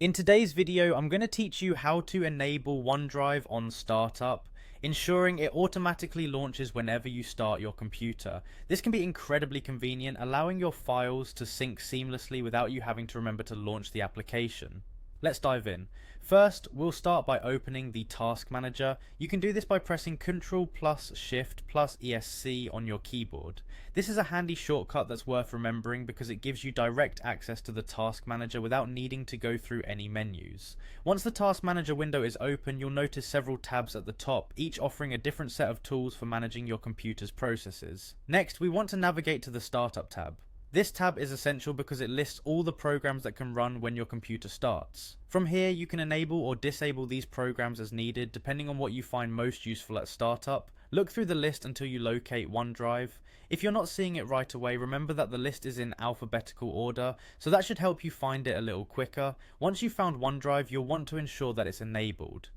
In today's video, I'm going to teach you how to enable OneDrive on startup, ensuring it automatically launches whenever you start your computer. This can be incredibly convenient, allowing your files to sync seamlessly without you having to remember to launch the application. Let's dive in. First, we'll start by opening the Task Manager. You can do this by pressing Ctrl plus Shift plus ESC on your keyboard. This is a handy shortcut that's worth remembering because it gives you direct access to the Task Manager without needing to go through any menus. Once the Task Manager window is open, you'll notice several tabs at the top, each offering a different set of tools for managing your computer's processes. Next, we want to navigate to the Startup tab. This tab is essential because it lists all the programs that can run when your computer starts. From here, you can enable or disable these programs as needed depending on what you find most useful at startup. Look through the list until you locate OneDrive. If you're not seeing it right away, remember that the list is in alphabetical order, so that should help you find it a little quicker. Once you've found OneDrive, you'll want to ensure that it's enabled.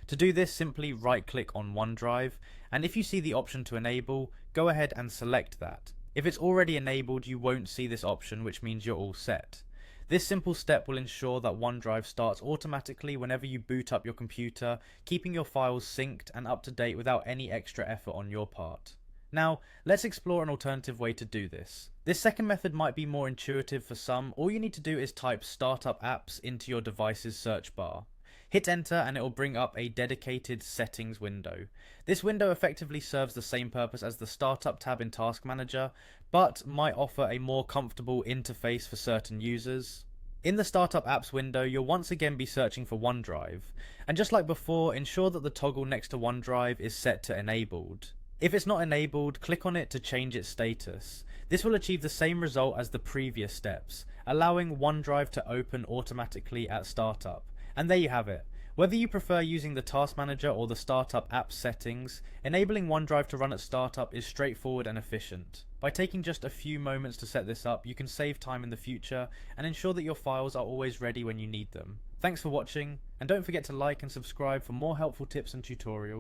To do this, simply right-click on OneDrive, and if you see the option to enable, go ahead and select that. If it's already enabled, you won't see this option, which means you're all set. This simple step will ensure that OneDrive starts automatically whenever you boot up your computer, keeping your files synced and up to date without any extra effort on your part. Now, let's explore an alternative way to do this. This second method might be more intuitive for some. All you need to do is type Startup Apps into your device's search bar. Hit enter and it will bring up a dedicated settings window. This window effectively serves the same purpose as the Startup tab in Task Manager, but might offer a more comfortable interface for certain users. In the Startup Apps window, you'll once again be searching for OneDrive, and just like before, ensure that the toggle next to OneDrive is set to enabled. If it's not enabled, click on it to change its status. This will achieve the same result as the previous steps, allowing OneDrive to open automatically at startup. And there you have it. Whether you prefer using the Task Manager or the Startup Apps settings, enabling OneDrive to run at startup is straightforward and efficient. By taking just a few moments to set this up, you can save time in the future and ensure that your files are always ready when you need them. Thanks for watching, and don't forget to like and subscribe for more helpful tips and tutorials.